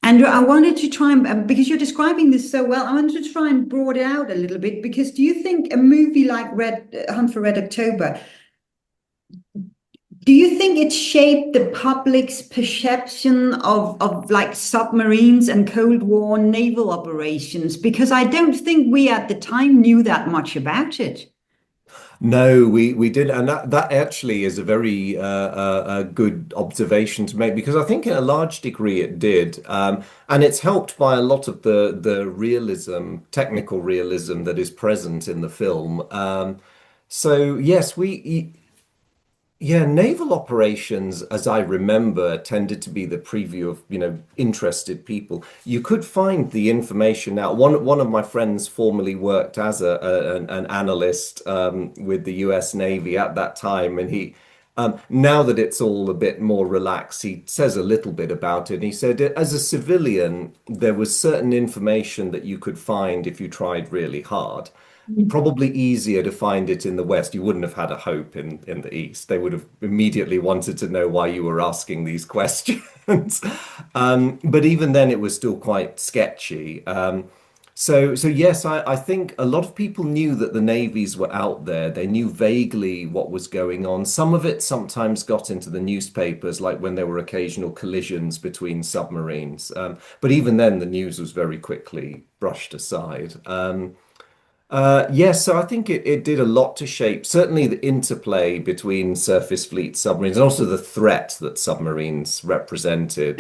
Andrew, I wanted to try and, because you're describing this so well, I wanted to try and broaden it out a little bit. Because do you think a movie like Hunt for Red October, do you think it shaped the public's perception of like submarines and Cold War naval operations? Because I don't think we at the time knew that much about it. No, we did, and that actually is a very good observation to make because I think in a large degree it did, and it's helped by a lot of the realism, technical realism that is present in the film. So yes, yeah, naval operations, as I remember, tended to be the preview of, interested people. You could find the information out. One of my friends formerly worked as an analyst with the U.S. Navy at that time, and now that it's all a bit more relaxed, he says a little bit about it. And he said, as a civilian, there was certain information that you could find if you tried really hard. Probably easier to find it in the West. You wouldn't have had a hope in the East. They would have immediately wanted to know why you were asking these questions. But even then, it was still quite sketchy. So yes, I think a lot of people knew that the navies were out there. They knew vaguely what was going on. Some of it sometimes got into the newspapers, like when there were occasional collisions between submarines. But even then, the news was very quickly brushed aside. Yes, so I think it did a lot to shape certainly the interplay between surface fleet submarines and also the threat that submarines represented.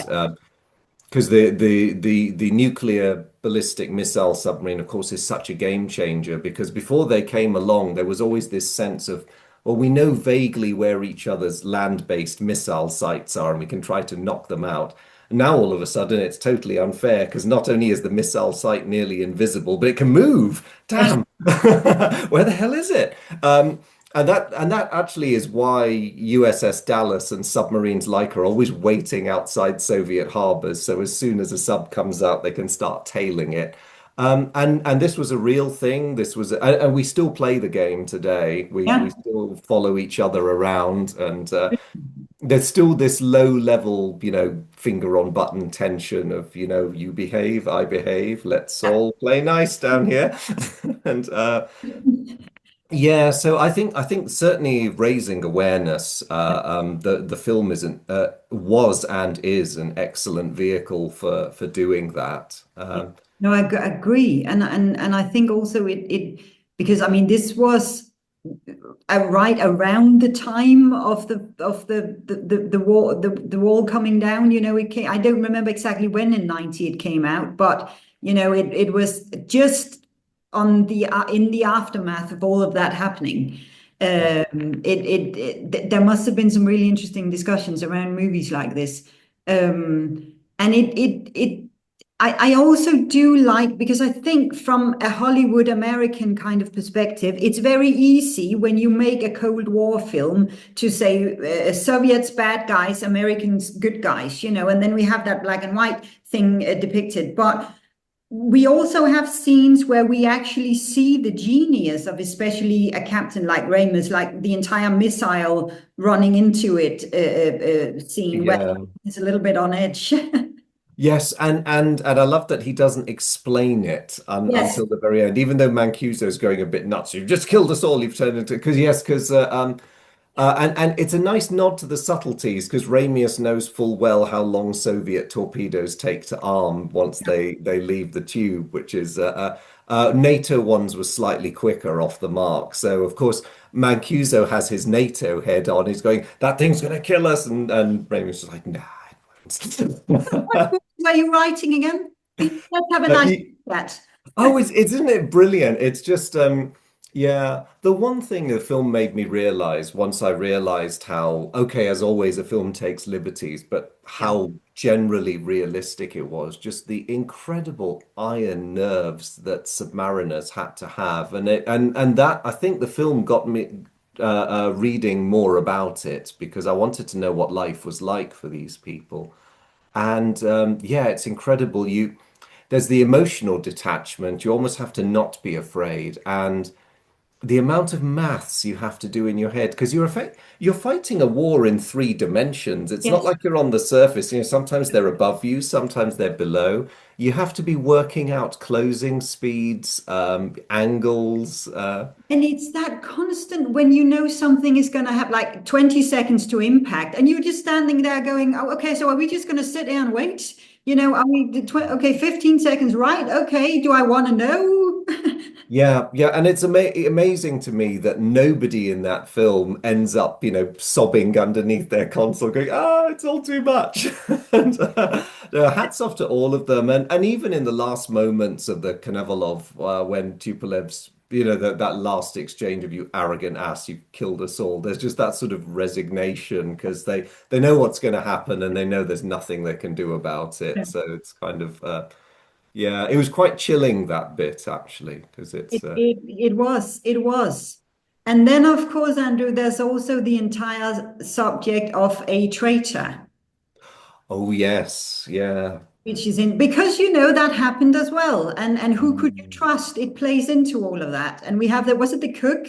Because the nuclear ballistic missile submarine, of course, is such a game changer because before they came along, there was always this sense of, well, we know vaguely where each other's land-based missile sites are and we can try to knock them out. Now all of a sudden it's totally unfair because not only is the missile site nearly invisible, but it can move. Damn. Where the hell is it? And that actually is why USS Dallas and submarines like her are always waiting outside Soviet harbors. So as soon as a sub comes out, they can start tailing it. And this was a real thing. And we still play the game today. We Yeah. still follow each other around, and there's still this low level, finger on button tension of, you behave, I behave. Let's all play nice down here. And yeah, so I think certainly raising awareness, the film isn't was and is an excellent vehicle for doing that. No, agree, and I think also it because I mean this was right around the time of the war the wall coming down. It came, I don't remember exactly when in 90 it came out, but it was just on the in the aftermath of all of that happening. There must have been some really interesting discussions around movies like this. And I also do like, because I think from a Hollywood American kind of perspective, it's very easy when you make a Cold War film to say Soviets bad guys, Americans good guys, and then we have that black and white thing depicted. But we also have scenes where we actually see the genius of especially a captain like Ramus, like the entire missile running into it scene where Yeah. it's a little bit on edge. Yes, and I love that he doesn't explain it Yes. until the very end, even though Mancuso's going a bit nuts. You've just killed us all. You've turned into because and it's a nice nod to the subtleties because Ramius knows full well how long Soviet torpedoes take to arm once they leave the tube, which is NATO ones were slightly quicker off the mark. So of course Mancuso has his NATO head on. He's going, that thing's gonna kill us, and Ramius is like, nah. It What won't." book were you writing again? Let's have a nice chat. Oh, isn't it brilliant? It's just yeah, the one thing the film made me realize once I realized how, okay, as always, a film takes liberties, but Yeah. how generally realistic it was, just the incredible iron nerves that submariners had to have. And that I think the film got me reading more about it because I wanted to know what life was like for these people. And yeah, it's incredible. There's the emotional detachment. You almost have to not be afraid. And the amount of maths you have to do in your head because you're fighting a war in 3 dimensions. It's not Yes. like you're on the surface. You know, sometimes they're above you, sometimes they're below. You have to be working out closing speeds, angles. And it's that constant when you know something is going to have like 20 seconds to impact, and you're just standing there going, oh, okay, so are we just going to sit there and wait? Are we, okay, 15 seconds, right? Okay, do I want to know? Yeah, yeah, and it's amazing to me that nobody in that film ends up, sobbing underneath their console, going, "Ah, it's all too much." And hats off to all of them, and even in the last moments of the Konevalov, when Tupolev's, that last exchange of "you arrogant ass, you killed us all." There's just that sort of resignation because they know what's going to happen and they know there's nothing they can do about it. So it's kind of. Yeah, it was quite chilling that bit actually, because it's It was. And then, of course, Andrew, there's also the entire subject of a traitor, oh yes, yeah. which is in because that happened as well. And who could you Mm. trust? It plays into all of that. And we have was it the cook?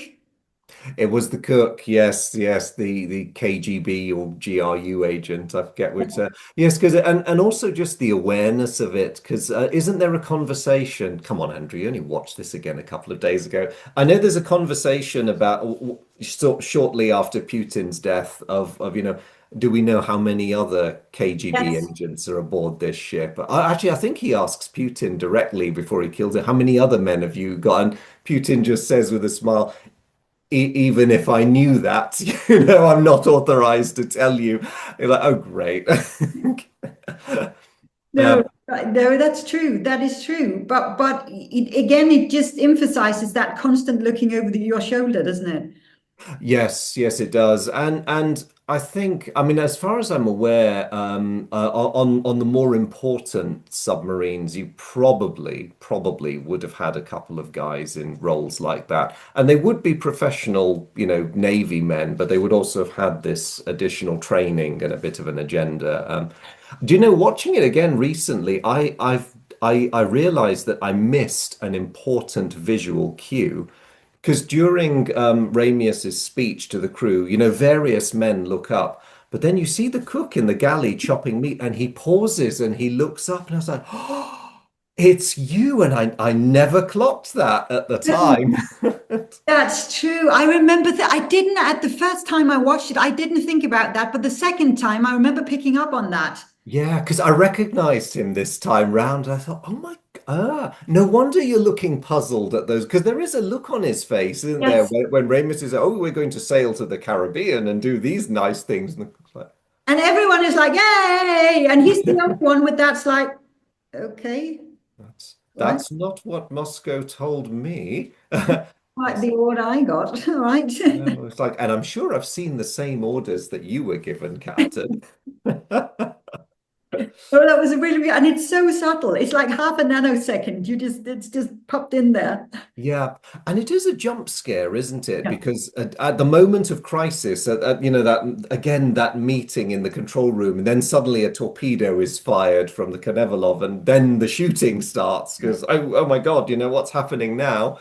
It was the cook, yes, yes, the KGB or GRU agent, I forget which. Yes, because and also just the awareness of it, because isn't there a conversation? Come on, Andrew, you only watched this again a couple of days ago. I know there's a conversation about shortly after Putin's death of do we know how many other KGB Yes. agents are aboard this ship? Actually, I think he asks Putin directly before he kills it, how many other men have you got? And Putin just says with a smile, even if I knew that, I'm not authorized to tell you. You're like, oh, great. No, no, that's true. That is true. But again, it just emphasizes that constant looking over your shoulder, doesn't it? Yes, yes, it does. And I think, I mean, as far as I'm aware, on the more important submarines, you probably would have had a couple of guys in roles like that. And they would be professional, Navy men, but they would also have had this additional training and a bit of an agenda. Do you know, watching it again recently, I realized that I missed an important visual cue. Because during Ramius's speech to the crew, various men look up, but then you see the cook in the galley chopping meat, and he pauses and he looks up, and I was like, "Oh, it's you!" And I never clocked that at the time. That's true. I remember that I didn't at the first time I watched it, I didn't think about that, but the second time I remember picking up on that. Yeah, because I recognized him this time round. I thought, oh my, no wonder you're looking puzzled at those, because there is a look on his face, isn't there? Yes. When Ramus is, oh, we're going to sail to the Caribbean and do these nice things. And it's like, And everyone is like, yay! And he's the only one with that's like, okay, right? that's not what Moscow told me. Might be what I got, right? No, it's like, and I'm sure I've seen the same orders that you were given, Captain. Oh, that was a really, and it's so subtle. It's like half a nanosecond. It's just popped in there. Yeah, and it is a jump scare, isn't it? Yeah. Because at the moment of crisis, that again, that meeting in the control room, and then suddenly a torpedo is fired from the Knevolov, and then the shooting starts. Because oh my God, what's happening now?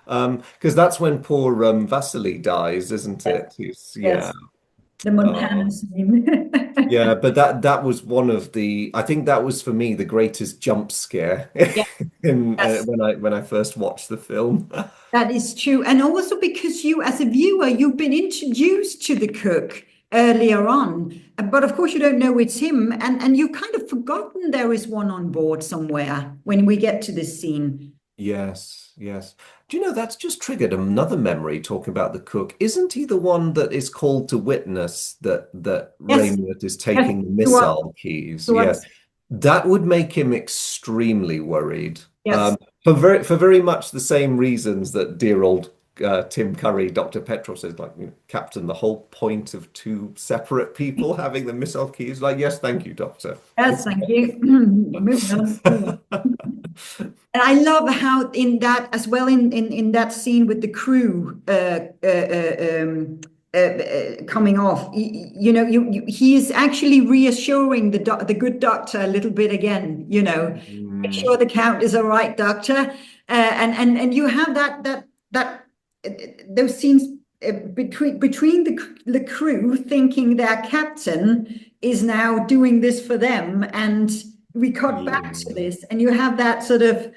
Because that's when poor Vasily dies, isn't Yes. it? Yeah. Yes. The Montana Oh. scene. Yeah, but that was one of the. I think that was for me the greatest jump scare Yeah. in Yes. when I first watched the film. That is true. And also because you, as a viewer, you've been introduced to the cook earlier on. But of course, you don't know it's him. And you've kind of forgotten there is one on board somewhere when we get to this scene. Yes, yes. Do you know that's just triggered another memory talking about the cook? Isn't he the one that is called to witness that Yes. Raymond is Yes. taking the To us. missile keys? To Yeah. us. That would make him extremely worried. Yes. For very much the same reasons that dear old Tim Curry, Dr. Petrov says, like, Captain, the whole point of two separate people having the missile keys. Like, yes, thank you, Doctor. Yes. Thank you. Moving on. Moving on. And I love how in that as well in that scene with the crew coming off, he is actually reassuring the good doctor a little bit again. Make Mm, sure the count is all right, doctor, and you have that those scenes between the crew thinking their captain is now doing this for them, and we cut back to Yeah. this, and you have that sort of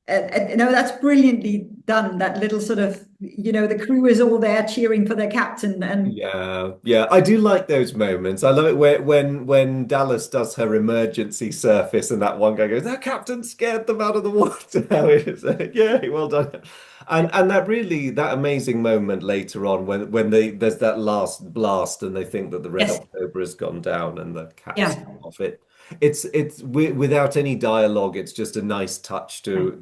no, that's brilliantly done. That little sort of, the crew is all there cheering for their captain, and Yeah, yeah, I do like those moments. I love it when Dallas does her emergency surface and that one guy goes, "That captain scared them out of the water." How it is, yeah, well done. And that amazing moment later on when there's that last blast and they think that the Red yes, October has gone down and the caps yeah, come off it. Without any dialogue. It's just a nice touch to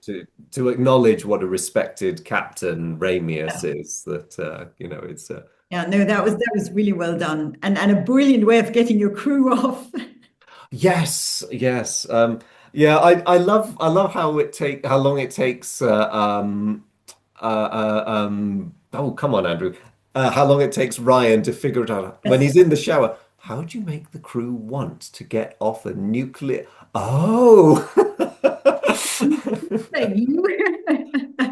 acknowledge what a respected Captain Ramius yeah. is. That it's. Yeah, no, that was really well done, and a brilliant way of getting your crew off. Yes, yes. Yeah, I love how long it takes oh come on, Andrew. How long it takes Ryan to figure it out when Yes. he's in the shower. How do you make the crew want to get off a nuclear? Oh. Thank you.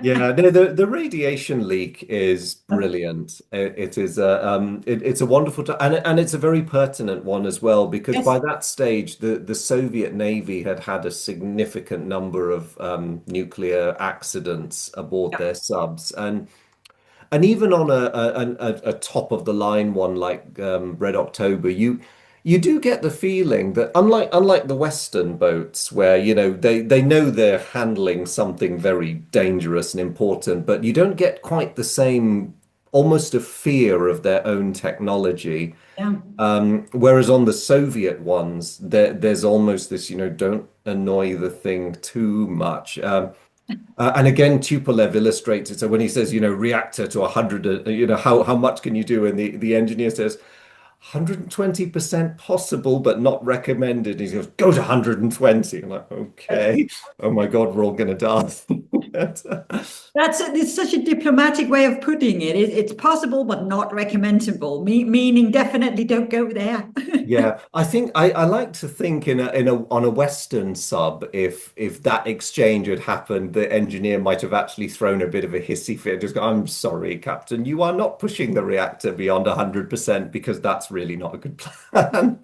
Yeah, no, the radiation leak is brilliant. It is it's a wonderful and it's a very pertinent one as well because Yes. by that stage the Soviet Navy had had a significant number of nuclear accidents aboard Yeah. their subs and even on a top of the line one like Red October, you do get the feeling that unlike the Western boats where they know they're handling something very dangerous and important, but you don't get quite the same almost a fear of their own technology. Yeah. Whereas on the Soviet ones, there's almost this, don't annoy the thing too much. And again, Tupolev illustrates it. So when he says, reactor to 100, how much can you do? And the engineer says, 120% possible, but not recommended. He goes, go to 120. I'm like, okay. Oh my God, we're all going to die. It's such a diplomatic way of putting it. It's possible, but not recommendable, meaning definitely don't go there. Yeah, I think I like to think on a Western sub, if that exchange had happened, the engineer might have actually thrown a bit of a hissy fit. Just go, I'm sorry, Captain, you are not pushing the reactor beyond 100% because that's really not a good plan.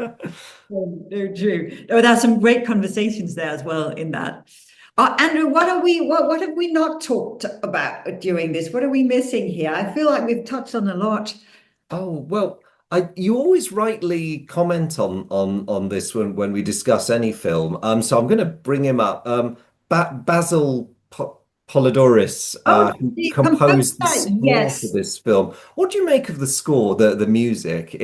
No, true. Oh, there's some great conversations there as well in that. Andrew, what have we not talked about during this? What are we missing here? I feel like we've touched on a lot. Oh, well, you always rightly comment on this when we discuss any film. So I'm going to bring him up. Basil Polidoris, Oh, who the composed the composer, score for yes. this film. What do you make of the score, the music?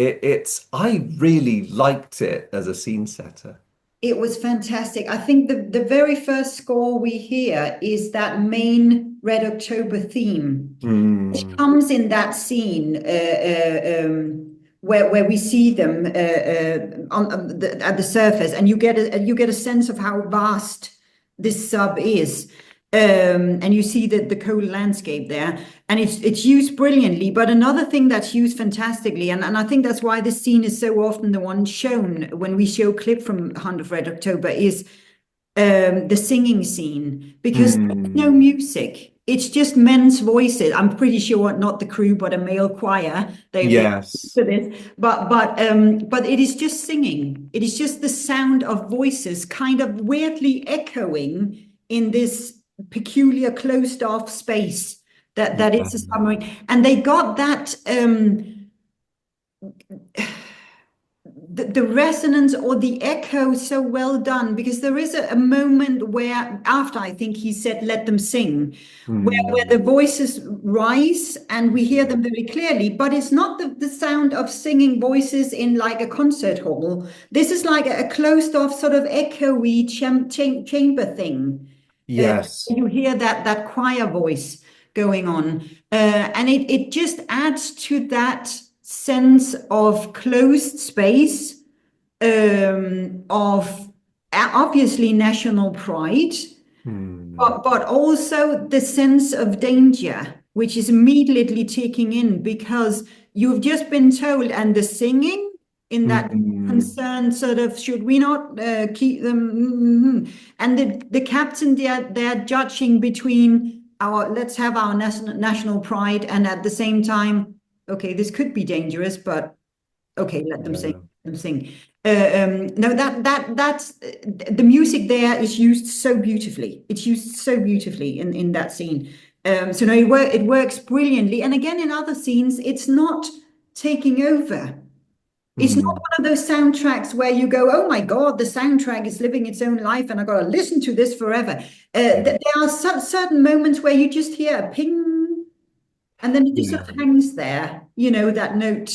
I really liked it as a scene setter. It was fantastic. I think the very first score we hear is that main Red October theme, which Hmm. comes in that scene where we see them at the surface, and you get a sense of how vast this sub is. And you see the cold landscape there, and it's used brilliantly. But another thing that's used fantastically, and I think that's why this scene is so often the one shown when we show clip from Hunt of Red October, is the singing scene, because there's no Hmm. music. It's just men's voices. I'm pretty sure not the crew, but a male choir. They Yes. for this, but it is just singing. It is just the sound of voices, kind of weirdly echoing in this peculiar closed off space that Yeah. is a submarine, and they got that. The resonance or the echo so well done, because there is a moment where after I think he said let them sing, where Hmm. the voices rise and we hear them very clearly, but it's not the sound of singing voices in like a concert hall. This is like a closed off sort of echoey chamber thing. Yes. You hear that choir voice going on, and it just adds to that sense of closed space, of obviously national pride, Hmm. but also the sense of danger, which is immediately taking in because you've just been told, and the singing in that Hmm. concerned sort of, should we not keep them? And the captain, they're judging between our let's have our national pride, and at the same time, okay, this could be dangerous, but okay, let them sing. Yeah. Let them sing. No, that's the music there is used so beautifully. It's used so beautifully in that scene. So no, it works brilliantly. And again, in other scenes, it's not taking over. It's not Mm. one of those soundtracks where you go, "Oh my God, the soundtrack is living its own life, and I got to listen to this forever." Yeah. There are certain moments where you just hear a ping, and then it just sort Yeah. of hangs there. That note.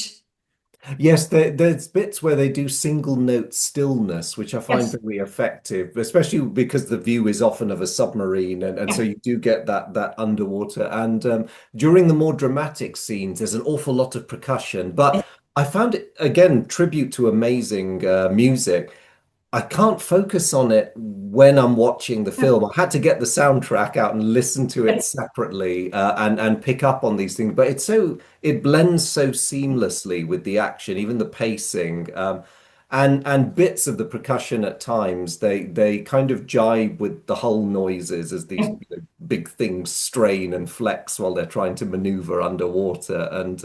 Yes, there's bits where they do single note stillness, which I find Yes. very effective, especially because the view is often of a submarine, and so Yeah. you do get that underwater. And during the more dramatic scenes, there's an awful lot of percussion. But I found it again tribute to amazing music. I can't focus on it when I'm watching the film. I had to get the soundtrack out and listen to it Yeah. separately and pick up on these things. But it blends so seamlessly with the action, even the pacing, and bits of the percussion at times. They kind of jibe with the hull noises as these big things strain and flex while they're trying to maneuver underwater. And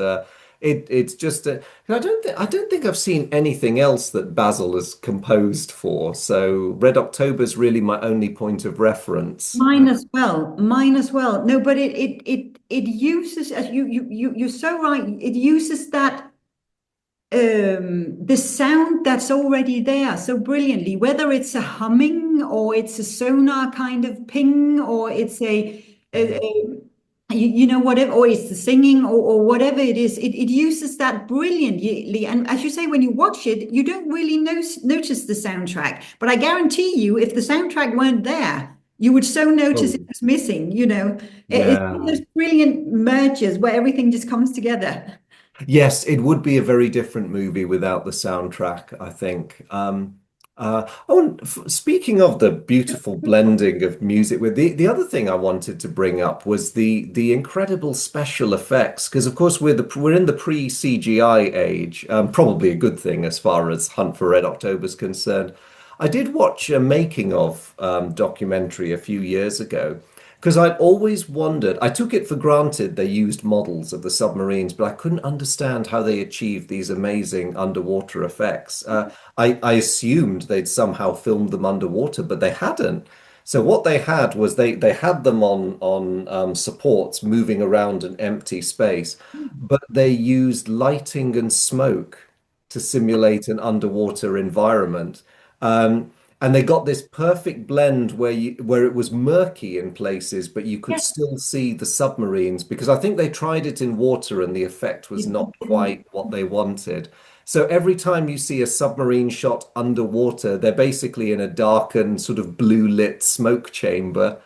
it's just I don't think I've seen anything else that Basil has composed for. So Red October's really my only point of reference. Mine as well. Mine as well. No, but it uses, as you're so right. It uses that the sound that's already there so brilliantly, whether it's a humming or it's a sonar kind of ping, or it's whatever, or it's the singing, or whatever it is, it uses that brilliantly. And as you say, when you watch it, you don't really notice the soundtrack. But I guarantee you, if the soundtrack weren't there, you would so notice it Oh, was missing. It's one of yeah. those brilliant mergers where everything just comes together. Yes, it would be a very different movie without the soundtrack, I think. And speaking of the beautiful blending of music, with the other thing I wanted to bring up was the incredible special effects, because of course we're in the pre-CGI age, probably a good thing as far as Hunt for Red October is concerned. I did watch a making of documentary a few years ago. Because I'd always wondered, I took it for granted they used models of the submarines, but I couldn't understand how they achieved these amazing underwater effects. I assumed they'd somehow filmed them underwater, but they hadn't. So what they had was they had them on supports moving around an empty space, but they used lighting and smoke to simulate an underwater environment. Um, and they got this perfect blend where it was murky in places, but you could Yes. still see the submarines because I think they tried it in water and the effect was not quite what they wanted. So every time you see a submarine shot underwater, they're basically in a darkened, sort of blue lit smoke chamber.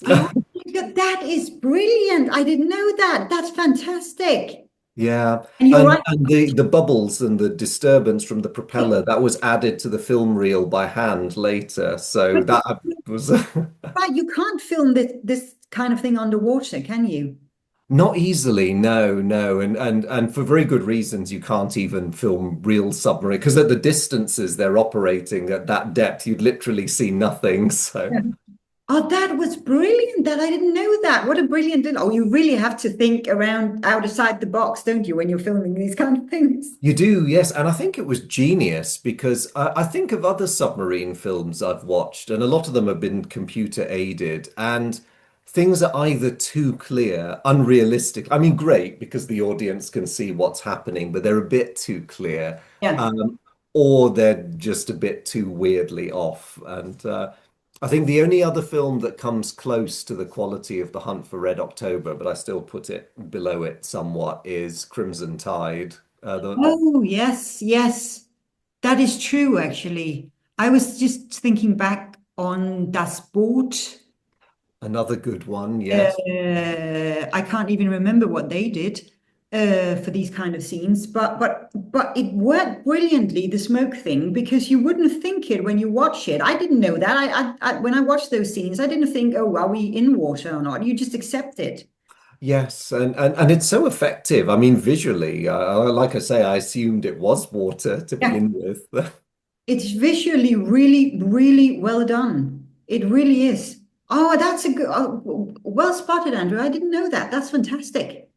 Oh, that is brilliant. I didn't know that. That's fantastic. Yeah, And you're right. and the bubbles and the disturbance from the propeller that was added to the film reel by hand later. So But that was right, you can't film this kind of thing underwater, can you? not easily. No, no, and for very good reasons. You can't even film real submarine because at the distances they're operating at that depth, you'd literally see nothing. So. Yeah. Oh, that was brilliant. That I didn't know that. What a brilliant little. Oh, you really have to think around outside the box, don't you, when you're filming these kind of things? You do, yes. And I think it was genius because I think of other submarine films I've watched, and a lot of them have been computer aided, and things are either too clear, unrealistic. I mean, great because the audience can see what's happening, but they're a bit too clear, Yeah. um, or they're just a bit too weirdly off. And I think the only other film that comes close to the quality of The Hunt for Red October, but I still put it below it somewhat, is Crimson Tide. Oh, yes, yes. That is true, actually. I was just thinking back on Das Boot. Another good one, yes. I can't even remember what they did for these kind of scenes, but it worked brilliantly, the smoke thing, because you wouldn't think it when you watch it. I didn't know that. When I watched those scenes, I didn't think, oh, are we in water or not? You just accept it. Yes, and it's so effective. I mean, visually, like I say, I assumed it was water to Yeah, begin with. it's visually really, really well done. It really is. Oh, that's a good, oh, well spotted, Andrew. I didn't know that. That's fantastic.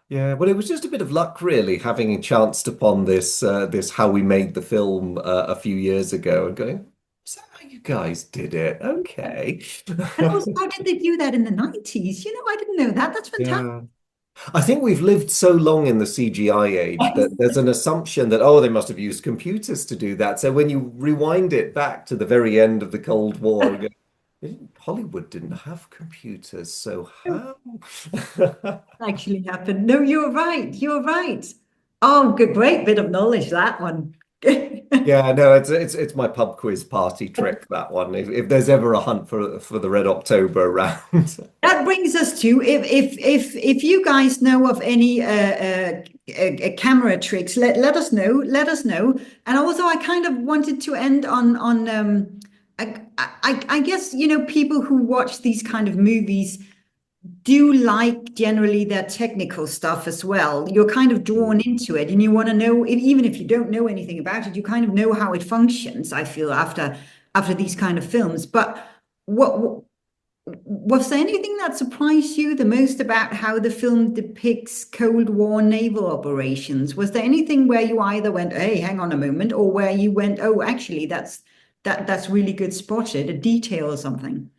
Yeah, well, it was just a bit of luck, really, having chanced upon this how we made the film a few years ago, and going, is that how you guys did it? Okay. And also, how did they do that in the 90s? I didn't know that. That's fantastic. Yeah. I think we've lived so long in the CGI age that there's an assumption that, oh, they must have used computers to do that. So when you rewind it back to the very end of the Cold War, you go, Hollywood didn't have computers, so how? Actually happened. No, you're right. You're right. Oh, good, great bit of knowledge, that one. Yeah, no, it's my pub quiz party trick, that one. If there's ever a hunt for the Red October around. That brings us to if you guys know of any camera tricks, let us know. Let us know. And also, I kind of wanted to end on I guess people who watch these kind of movies do like generally their technical stuff as well. You're kind of drawn into it, and you want to know, even if you don't know anything about it, you kind of know how it functions. I feel after these kind of films, but what was there anything that surprised you the most about how the film depicts Cold War naval operations? Was there anything where you either went, "Hey, hang on a moment," or where you went, "Oh, actually, that's really good spotted, a detail or something"?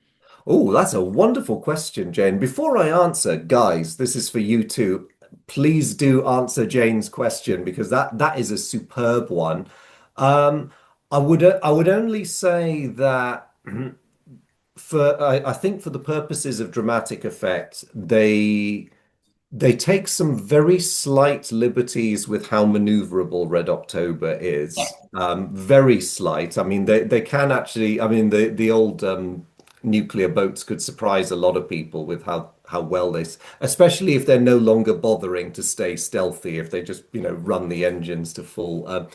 Oh, that's a wonderful question, Jane. Before I answer, guys, this is for you too. Please do answer Jane's question because that is a superb one. Um, I would only say that I think for the purposes of dramatic effect, they take some very slight liberties with how maneuverable Red October is. Very slight. I mean, they can actually. I mean, the old nuclear boats could surprise a lot of people with how well especially if they're no longer bothering to stay stealthy, if they just run the engines to full.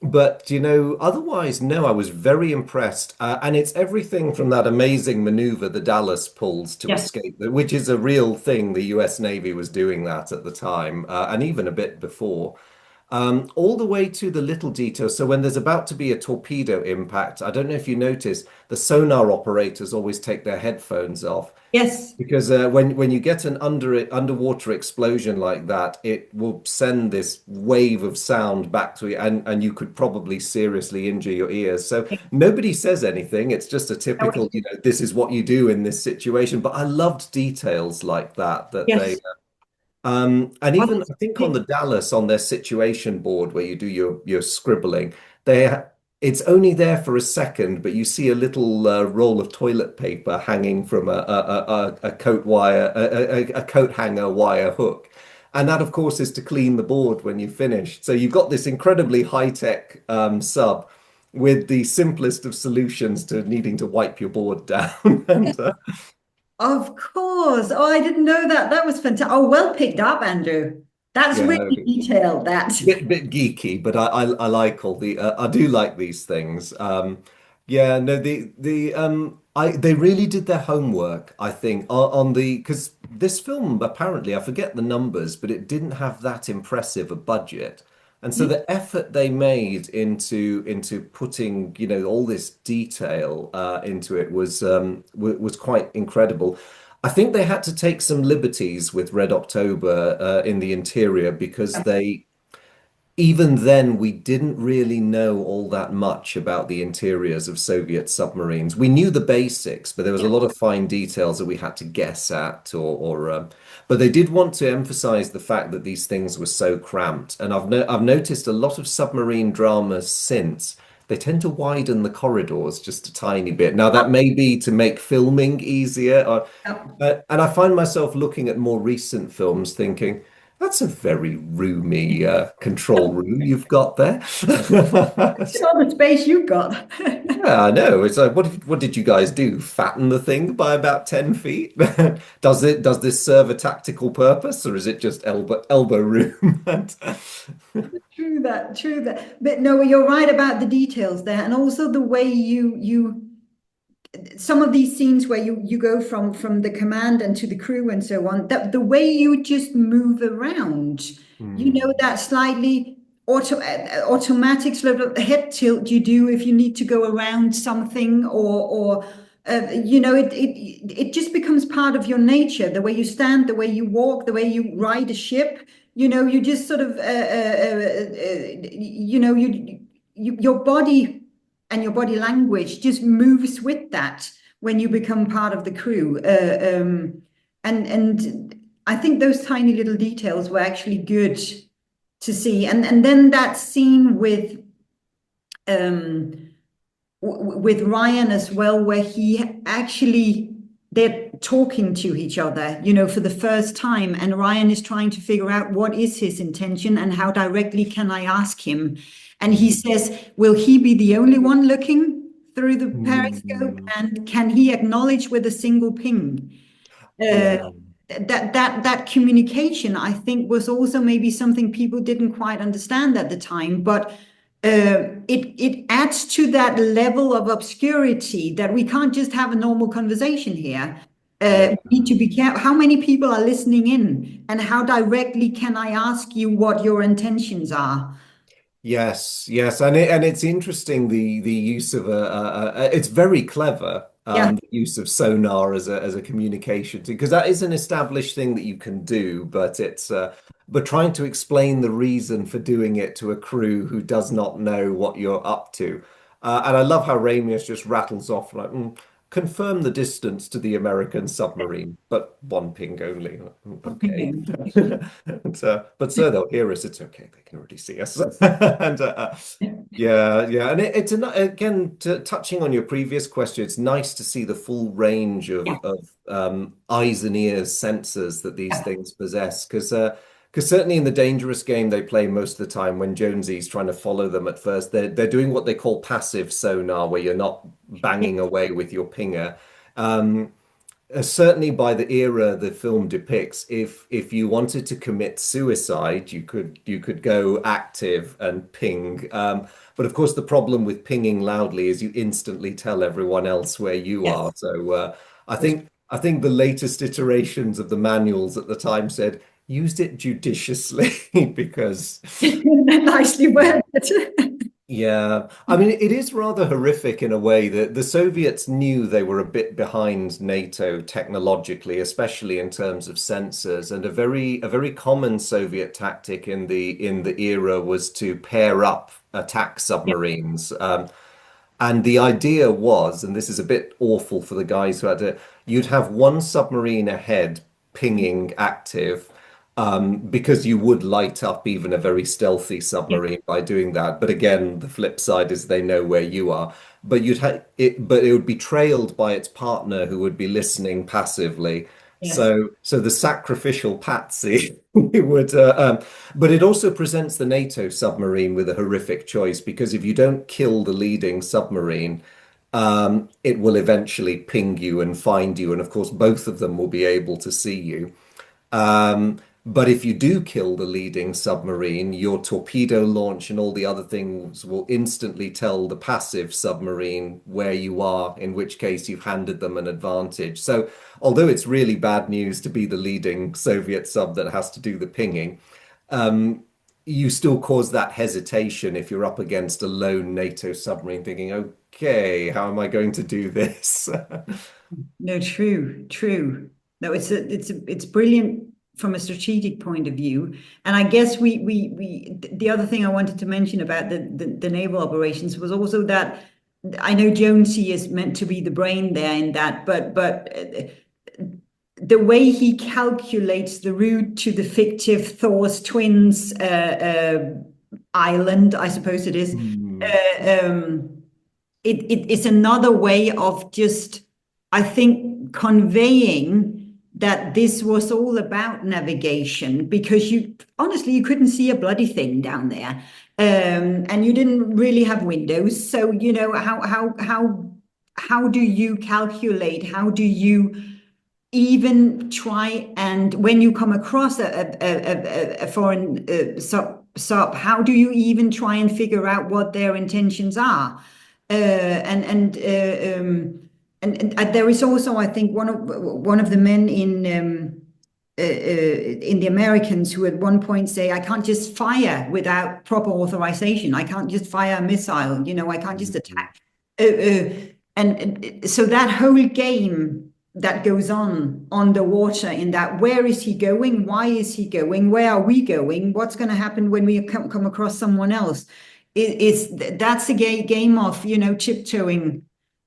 But otherwise, no, I was very impressed. And it's everything from that amazing maneuver the Dallas pulls to Yes. escape, which is a real thing. The US Navy was doing that at the time, and even a bit before. All the way to the little details. So when there's about to be a torpedo impact, I don't know if you notice, the sonar operators always take their headphones off. Yes. Because when you get an underwater explosion like that, it will send this wave of sound back to you, and you could probably seriously injure your ears. So nobody says anything. It's just a typical, this is what you do in this situation. But I loved details like that they Yes. and Oh, even I think on the Dallas on their situation board where you do your scribbling, they it's only there for a second, but you see a little roll of toilet paper hanging from a coat wire a coat hanger wire hook, and that of course is to clean the board when you finish. So you've got this incredibly high-tech sub with the simplest of solutions to needing to wipe your board down, and of course. Oh, I didn't know that. That was fantastic. Oh, well picked up, Andrew. That's yeah. really detailed, that. Bit geeky, but I like all the I do like these things. Yeah, no, they really did their homework, I think, on the because this film apparently I forget the numbers, but it didn't have that impressive a budget, and so the effort they made into putting all this detail into it was quite incredible. I think they had to take some liberties with Red October in the interior because they even then, we didn't really know all that much about the interiors of Soviet submarines. We knew the basics, but there was a Yeah. lot of fine details that we had to guess at, but they did want to emphasize the fact that these things were so cramped. And I've noticed a lot of submarine dramas since. They tend to widen the corridors just a tiny bit. Now, that may be to make filming easier, and I find myself looking at more recent films thinking, that's a very roomy control room you've got there. It's all the space you've got. Yeah, I know. It's like, what did you guys do? Fatten the thing by about 10 feet? Does this serve a tactical purpose, or is it just elbow room? True that, true that. But no, you're right about the details there, and also the way you some of these scenes where you go from the command and to the crew and so on, that the way you just move around, Hmm. that slightly automatic sort of head tilt you do if you need to go around something, or it just becomes part of your nature. The way you stand, the way you walk, the way you ride a ship. You just sort of, your body and your body language just moves with that when you become part of the crew. And I think those tiny little details were actually good to see. And then that scene um, with Ryan as well, where they're talking to each other, for the first time, and Ryan is trying to figure out what is his intention and how directly can I ask him. And he says, will he be the only one looking through the periscope? Mm, And can he acknowledge with a single ping? Uh, yeah. that communication, I think, was also maybe something people didn't quite understand at the time, but it adds to that level of obscurity that we can't just have a normal conversation here. Yeah. We need to be careful. How many people are listening in, and how directly can I ask you what your intentions are? Yes, yes, and it's interesting the use of it's very clever Yeah, the use of sonar as a communication because that is an established thing that you can do, but it's but trying to explain the reason for doing it to a crew who does not know what you're up to, and I love how Ramius just rattles off like. Confirm the distance to the American submarine, but one ping only. Okay. opinion. But sir, they'll hear us. It's okay. They can already see us. And yeah, yeah. And it's again touching on your previous question. It's nice to see the full range Yeah, of eyes and ears sensors that these yeah, things possess. Because certainly in the dangerous game they play most of the time when Jonesy's trying to follow them at first, they're doing what they call passive sonar, where you're not yeah, banging away with your pinger. Um, Certainly by the era the film depicts, if you wanted to commit suicide, you could go active and ping. But of course, the problem with pinging loudly is you instantly tell everyone else where you yes. are. So I think the latest iterations of the manuals at the time said used it judiciously because Nicely yeah. worded. Yeah, I mean, it is rather horrific in a way that the Soviets knew they were a bit behind NATO technologically, especially in terms of sensors. And a very common Soviet tactic in the era was to pair up attack Yeah, submarines. And the idea was, and this is a bit awful for the guys who had to, you'd have one submarine ahead pinging active, because you would light up even a very stealthy yeah, submarine by doing that. But again, the flip side is they know where you are. But it would be trailed by its partner who would be listening passively. yes. So the sacrificial patsy would, but it also presents the NATO submarine with a horrific choice because if you don't kill the leading submarine, it will eventually ping you and find you, and of course, both of them will be able to see you. But if you do kill the leading submarine, your torpedo launch and all the other things will instantly tell the passive submarine where you are, in which case you've handed them an advantage. So, although it's really bad news to be the leading Soviet sub that has to do the pinging, um, you still cause that hesitation if you're up against a lone NATO submarine thinking, okay, how am I going to do this? No, true, true. No, it's brilliant from a strategic point of view. And I guess the other thing I wanted to mention about the naval operations was also that I know Jonesy is meant to be the brain there in that, but the way he calculates the route to the fictive Thor's twins island, I suppose it is. Hmm. Uh, um, it's another way of just, I think, conveying that this was all about navigation because you honestly you couldn't see a bloody thing down there, and you didn't really have windows. So how do you calculate? How do you even try and when you come across a foreign sub, how do you even try and figure out what their intentions are? And there is also, I think, one of the men in the Americans who at one point say, I can't just fire without proper authorization. I can't just fire a missile. I can't just attack. and so that whole game that goes on the water, in that, where is he going, why is he going, where are we going, what's going to happen when we come across someone else, is that's a game of, tiptoeing,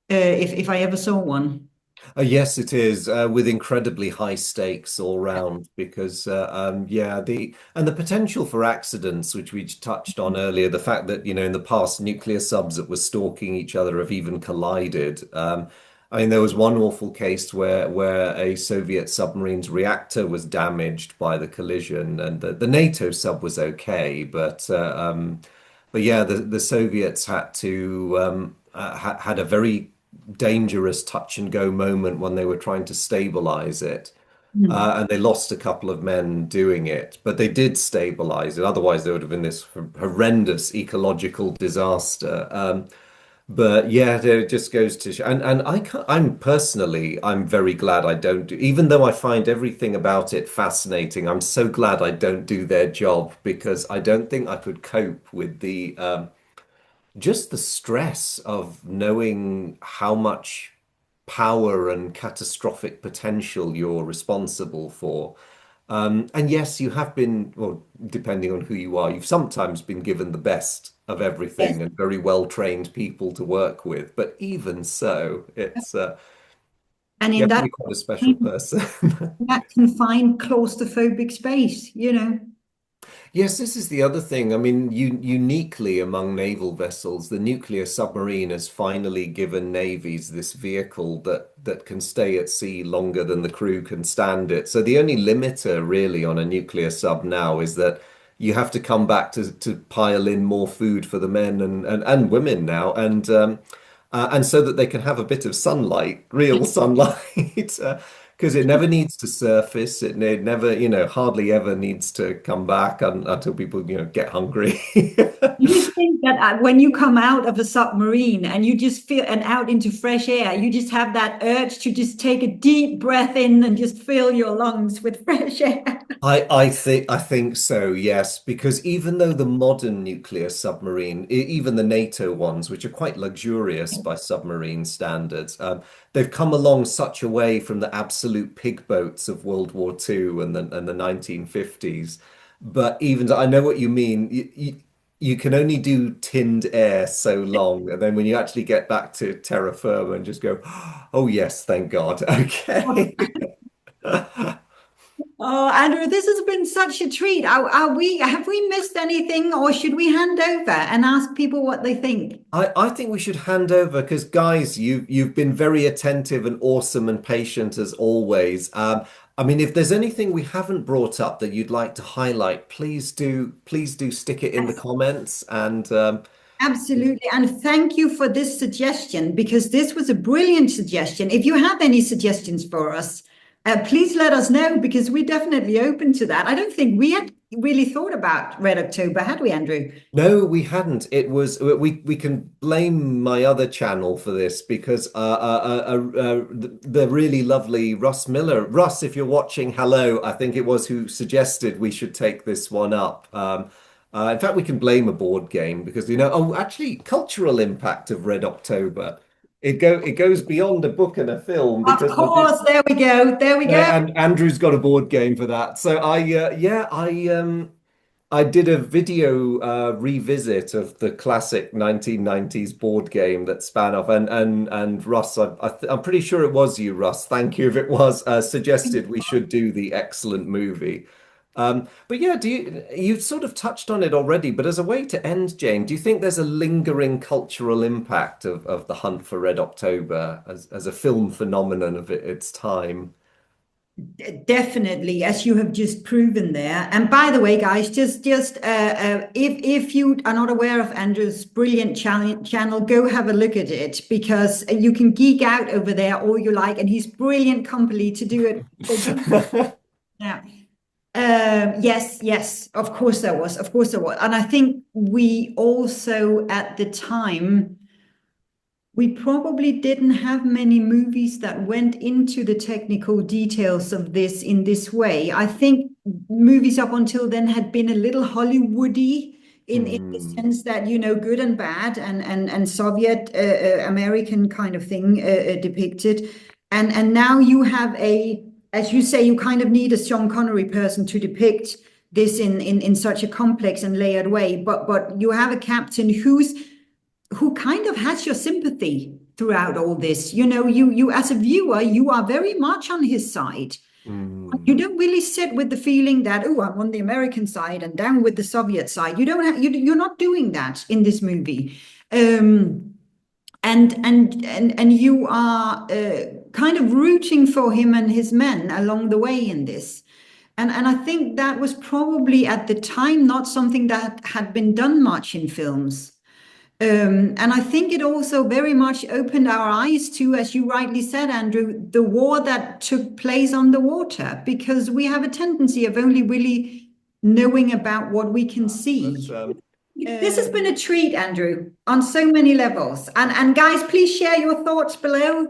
if I ever saw one. Yes, it is, with incredibly high stakes all round because yeah, the potential for accidents, which we touched on earlier, the fact that, in the past nuclear subs that were stalking each other have even collided. I mean, there was one awful case where a Soviet submarine's reactor was damaged by the collision, and the NATO sub was okay, but yeah, the Soviets had a very dangerous touch and go moment when they were trying to stabilize it. Hmm. And they lost a couple of men doing it, but they did stabilize it. Otherwise, there would have been this horrendous ecological disaster. But yeah, it just goes to show. And I'm very glad I don't do, even though I find everything about it fascinating. I'm so glad I don't do their job because I don't think I could cope with the just the stress of knowing how much power and catastrophic potential you're responsible for. And yes, you have been, well, depending on who you are, you've sometimes been given the best of Yes. everything and very well-trained people to work with. But even so, And you in have to that be quite a special person. that confined claustrophobic space. Yes, this is the other thing. I mean, uniquely among naval vessels, the nuclear submarine has finally given navies this vehicle that can stay at sea longer than the crew can stand it. So the only limiter really on a nuclear sub now is that you have to come back to pile in more food for the men and women now, and so that they can have a bit of sunlight, real sunlight. Because it never needs to surface. It never, hardly ever needs to come back until people, get hungry. You think that when you come out of a submarine and you just feel and out into fresh air, you just have that urge to just take a deep breath in and just fill your lungs with fresh air. I think so, yes, because even though the modern nuclear submarine, even the NATO ones, which are quite luxurious by submarine standards, they've come along such a way from the absolute pig boats of World War II and the 1950s. But even I know what you mean. You can only do tinned air so long, and then when you actually get back to terra firma and just go, oh yes, thank God. Okay. Oh, Andrew, this has been such a treat. Have we missed anything, or should we hand over and ask people what they think? I think we should hand over because guys, you've been very attentive and awesome and patient as always. I mean, if there's anything we haven't brought up that you'd like to highlight, please do stick it in the comments. And Absolutely. And thank you for this suggestion, because this was a brilliant suggestion. If you have any suggestions for us, please let us know, because we're definitely open to that. I don't think we had really thought about Red October, had we, Andrew? no, we hadn't. It was we can blame my other channel for this because the really lovely Russ Miller, Russ, if you're watching, hello. I think it was who suggested we should take this one up. In fact, we can blame a board game because oh, actually, cultural impact of Red October. It goes beyond a book and a film Of because I did. course, there we go. There we go. And Andrew's got a board game for that. So yeah, I did a video revisit of the classic 1990s board game that span off, and Russ, I'm pretty sure it was you, Russ. Thank you if it was. Suggested we should do the excellent movie. But yeah, you've sort of touched on it already, but as a way to end, Jane, do you think there's a lingering cultural impact of the Hunt for Red October as a film phenomenon of its time? Definitely, as you have just proven there. And by the way, guys, just if you are not aware of Andrew's brilliant channel, go have a look at it, because you can geek out over there all you like, and he's brilliant company to do it. So yeah. Yes, yes, of course there was, of course there was. And I think we also at the time, we probably didn't have many movies that went into the technical details of this in this way. I think movies up until then had been a little Hollywoody, in the Mm. sense that, good and bad and Soviet American kind of thing depicted. And now you have as you say, you kind of need a Sean Connery person to depict this in such a complex and layered way. But you have a captain who kind of has your sympathy throughout all this. You as a viewer, you are very much on his side. You Mm. don't really sit with the feeling that, oh, I'm on the American side and down with the Soviet side. You don't have, you're not doing that in this movie. Um, and you are kind of rooting for him and his men along the way in this. And I think that was probably at the time not something that had been done much in films. And I think it also very much opened our eyes to, as you rightly said, Andrew, the war that took place on the water, because we have a tendency of only really knowing about what we can But see. This has been a treat, Andrew, on so many levels. And guys, please share your thoughts below.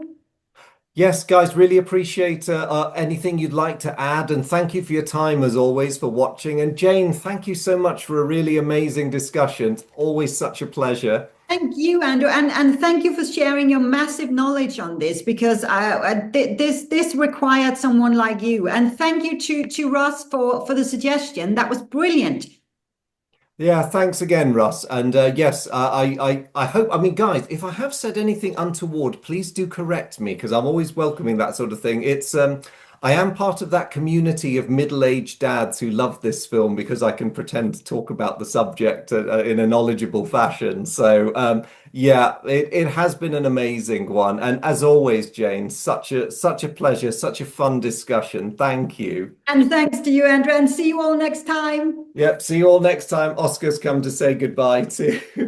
yes, guys, really appreciate anything you'd like to add. And thank you for your time, as always, for watching. And Jane, thank you so much for a really amazing discussion. Always such a pleasure. Thank you, Andrew, and thank you for sharing your massive knowledge on this because this required someone like you. And thank you to Ross for the suggestion. That was brilliant. Yeah, thanks again, Russ. And yes, I hope, I mean, guys, if I have said anything untoward, please do correct me because I'm always welcoming that sort of thing. I am part of that community of middle-aged dads who love this film because I can pretend to talk about the subject in a knowledgeable fashion. So, yeah, it has been an amazing one. And as always, Jane, such a pleasure, such a fun discussion. Thank you. And thanks to you, Andrew, and see you all next time. Yep, see you all next time. Oscar's come to say goodbye to.